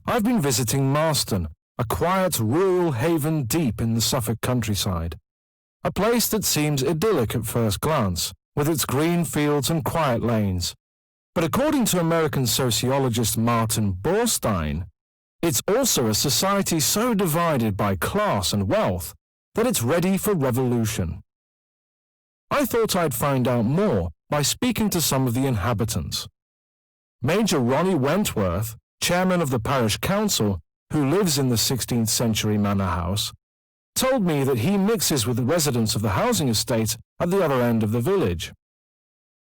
I've been visiting Marston, a quiet rural haven deep in the Suffolk countryside. A place that seems idyllic at first glance, with its green fields and quiet lanes. But according to American sociologist Martin Borstein, it's also a society so divided by class and wealth that it's ready for revolution. I thought I'd find out more by speaking to some of the inhabitants. Major Ronnie Wentworth, chairman of the parish council, who lives in the 16th century manor house, told me that he mixes with the residents of the housing estate at the other end of the village.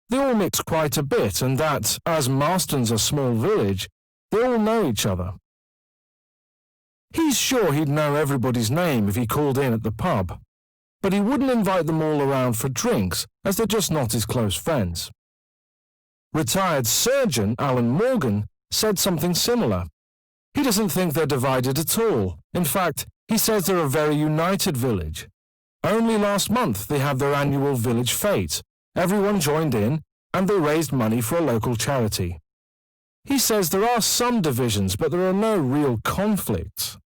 They all mix quite a bit, and that, as Marston's a small village, they all know each other. He's sure he'd know everybody's name if he called in at the pub, but he wouldn't invite them all around for drinks, as they're just not his close friends. Retired surgeon Alan Morgan said something similar. He doesn't think they're divided at all. In fact, he says they're a very united village. Only last month they had their annual village fete. Everyone joined in, and they raised money for a local charity. He says there are some divisions, but there are no real conflicts.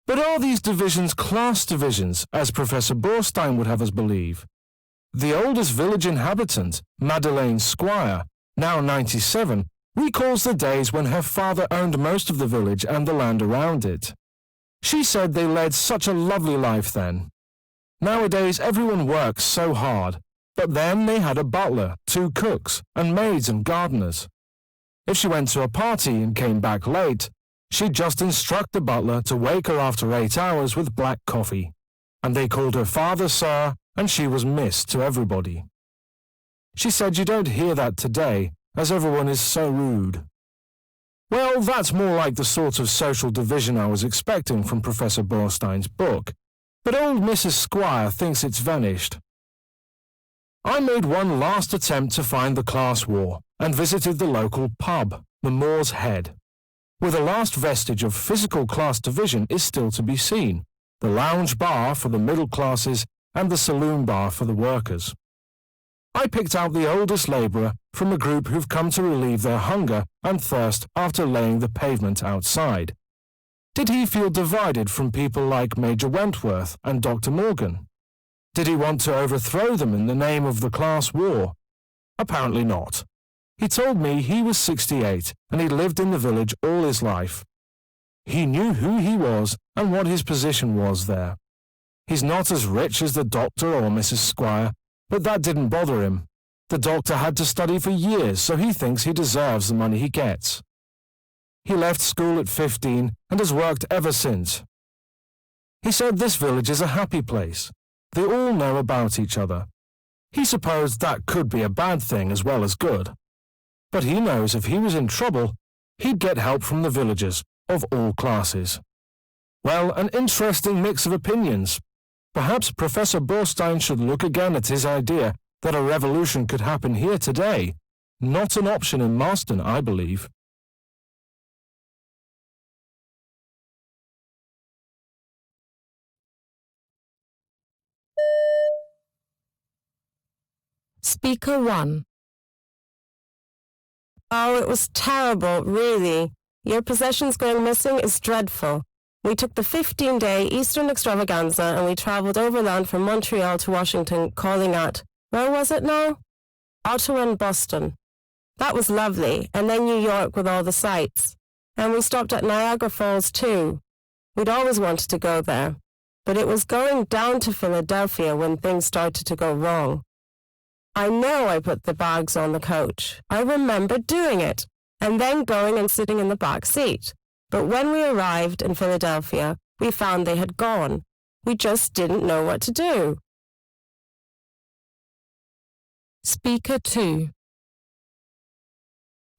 But are these divisions class divisions, as Professor Borstein would have us believe? The oldest village inhabitant, Madeleine Squire, now 97, recalls the days when her father owned most of the village and the land around it. She said they led such a lovely life then. Nowadays everyone works so hard, but then they had a butler, 2 cooks, and maids and gardeners. If she went to a party and came back late, she'd just instruct the butler to wake her after 8 hours with black coffee, and they called her father sir, and she was miss to everybody. She said you don't hear that today, as everyone is so rude. Well, that's more like the sort of social division I was expecting from Professor Borstein's book, but old Mrs. Squire thinks it's vanished. I made one last attempt to find the class war and visited the local pub, the Moor's Head, where the last vestige of physical class division is still to be seen, the lounge bar for the middle classes and the saloon bar for the workers. I picked out the oldest labourer from a group who've come to relieve their hunger and thirst after laying the pavement outside. Did he feel divided from people like Major Wentworth and Dr. Morgan? Did he want to overthrow them in the name of the class war? Apparently not. He told me he was 68 and he'd lived in the village all his life. He knew who he was and what his position was there. He's not as rich as the doctor or Mrs. Squire, but that didn't bother him. The doctor had to study for years, so he thinks he deserves the money he gets. He left school at 15 and has worked ever since. He said this village is a happy place. They all know about each other. He supposed that could be a bad thing as well as good. But he knows if he was in trouble, he'd get help from the villagers of all classes. Well, an interesting mix of opinions. Perhaps Professor Borstein should look again at his idea that a revolution could happen here today. Not an option in Marston, I believe. Speaker 1. Oh, it was terrible, really. Your possessions going missing is dreadful. We took the 15-day Eastern extravaganza and we travelled overland from Montreal to Washington, calling at, where was it now? Ottawa and Boston. That was lovely, and then New York with all the sights. And we stopped at Niagara Falls too. We'd always wanted to go there, but it was going down to Philadelphia when things started to go wrong. I know I put the bags on the coach. I remember doing it, and then going and sitting in the back seat. But when we arrived in Philadelphia, we found they had gone. We just didn't know what to do. Speaker 2.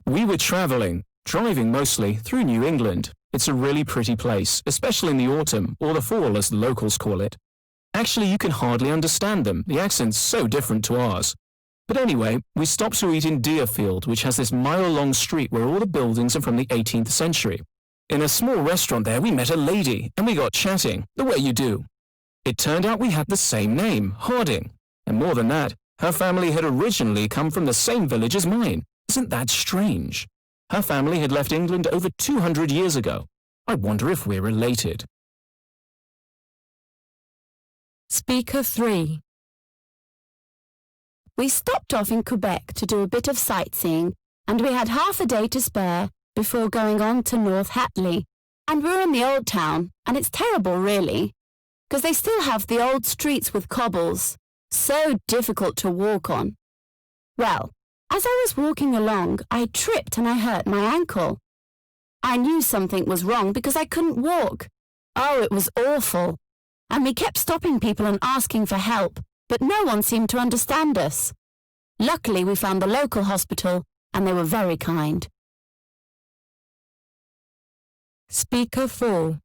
We were driving mostly, through New England. It's a really pretty place, especially in the autumn, or the fall as the locals call it. Actually, you can hardly understand them. The accent's so different to ours. But anyway, we stopped to eat in Deerfield, which has this mile-long street where all the buildings are from the 18th century. In a small restaurant there, we met a lady, and we got chatting, the way you do. It turned out we had the same name, Harding. And more than that, her family had originally come from the same village as mine. Isn't that strange? Her family had left England over 200 years ago. I wonder if we're related. Speaker 3. We stopped off in Quebec to do a bit of sightseeing, and we had half a day to spare before going on to North Hatley. And we're in the old town, and it's terrible really, because they still have the old streets with cobbles, so difficult to walk on. Well, as I was walking along, I tripped and I hurt my ankle. I knew something was wrong because I couldn't walk. Oh, it was awful. And we kept stopping people and asking for help, but no one seemed to understand us. Luckily, we found the local hospital, and they were very kind. Speaker 4.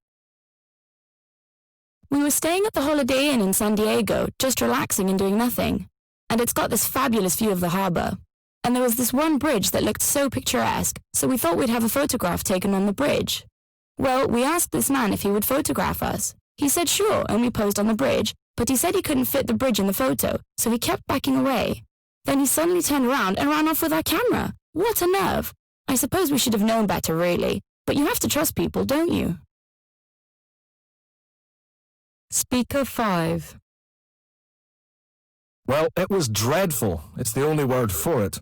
We were staying at the Holiday Inn in San Diego, just relaxing and doing nothing. And it's got this fabulous view of the harbour. And there was this one bridge that looked so picturesque, so we thought we'd have a photograph taken on the bridge. Well, we asked this man if he would photograph us. He said sure, and we posed on the bridge, but he said he couldn't fit the bridge in the photo, so he kept backing away. Then he suddenly turned around and ran off with our camera. What a nerve! I suppose we should have known better, really. But you have to trust people, don't you? Speaker 5. Well, it was dreadful. It's the only word for it.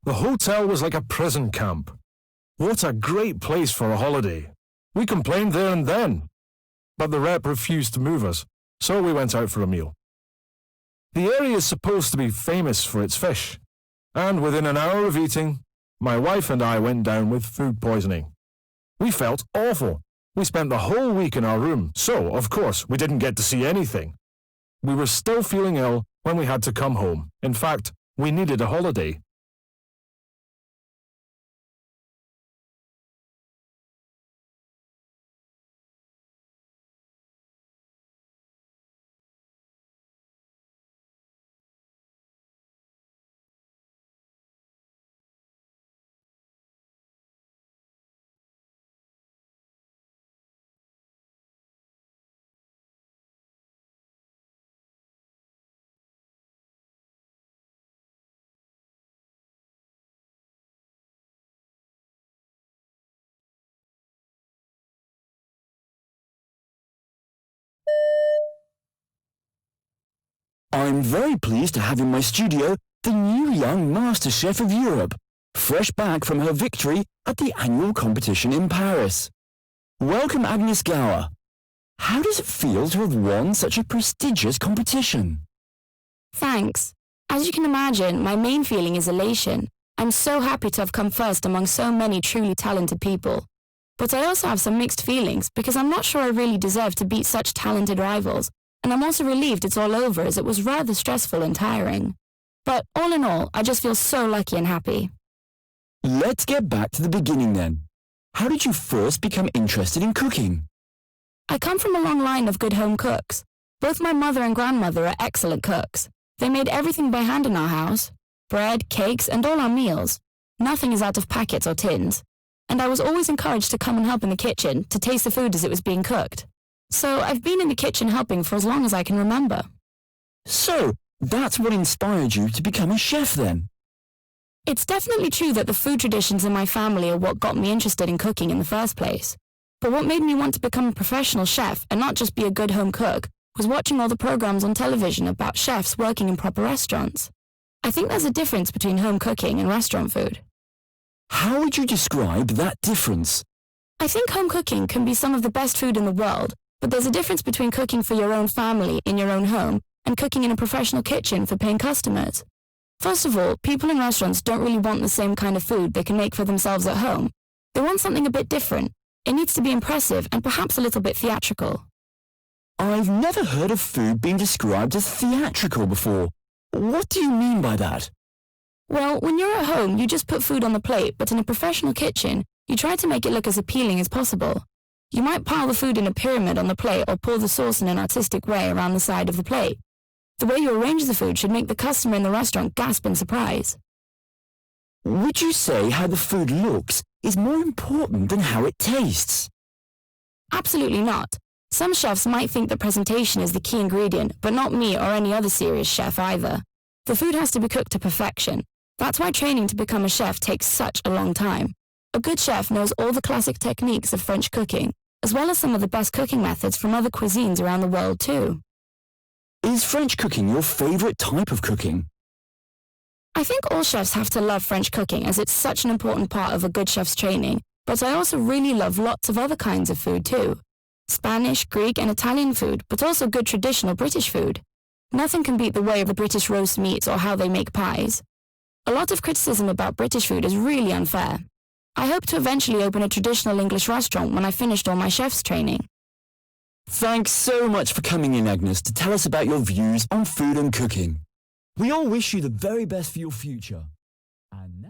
The hotel was like a prison camp. What a great place for a holiday. We complained there and then. But the rep refused to move us, so we went out for a meal. The area is supposed to be famous for its fish, and within an hour of eating, my wife and I went down with food poisoning. We felt awful. We spent the whole week in our room, so, of course, we didn't get to see anything. We were still feeling ill when we had to come home. In fact, we needed a holiday. I'm very pleased to have in my studio the new young Master Chef of Europe, fresh back from her victory at the annual competition in Paris. Welcome, Agnes Gower. How does it feel to have won such a prestigious competition? Thanks. As you can imagine, my main feeling is elation. I'm so happy to have come first among so many truly talented people. But I also have some mixed feelings because I'm not sure I really deserve to beat such talented rivals, and I'm also relieved it's all over as it was rather stressful and tiring. But all in all, I just feel so lucky and happy. Let's get back to the beginning then. How did you first become interested in cooking? I come from a long line of good home cooks. Both my mother and grandmother are excellent cooks. They made everything by hand in our house. Bread, cakes, and all our meals. Nothing is out of packets or tins. And I was always encouraged to come and help in the kitchen, to taste the food as it was being cooked. So I've been in the kitchen helping for as long as I can remember. So, that's what inspired you to become a chef then? It's definitely true that the food traditions in my family are what got me interested in cooking in the first place. But what made me want to become a professional chef and not just be a good home cook was watching all the programs on television about chefs working in proper restaurants. I think there's a difference between home cooking and restaurant food. How would you describe that difference? I think home cooking can be some of the best food in the world, but there's a difference between cooking for your own family in your own home and cooking in a professional kitchen for paying customers. First of all, people in restaurants don't really want the same kind of food they can make for themselves at home. They want something a bit different. It needs to be impressive and perhaps a little bit theatrical. I've never heard of food being described as theatrical before. What do you mean by that? Well, when you're at home, you just put food on the plate, but in a professional kitchen, you try to make it look as appealing as possible. You might pile the food in a pyramid on the plate or pour the sauce in an artistic way around the side of the plate. The way you arrange the food should make the customer in the restaurant gasp in surprise. Would you say how the food looks is more important than how it tastes? Absolutely not. Some chefs might think that presentation is the key ingredient, but not me or any other serious chef either. The food has to be cooked to perfection. That's why training to become a chef takes such a long time. A good chef knows all the classic techniques of French cooking, as well as some of the best cooking methods from other cuisines around the world too. Is French cooking your favourite type of cooking? I think all chefs have to love French cooking as it's such an important part of a good chef's training, but I also really love lots of other kinds of food too. Spanish, Greek and Italian food, but also good traditional British food. Nothing can beat the way of the British roast meats or how they make pies. A lot of criticism about British food is really unfair. I hope to eventually open a traditional English restaurant when I've finished all my chef's training. Thanks so much for coming in, Agnes, to tell us about your views on food and cooking. We all wish you the very best for your future. And now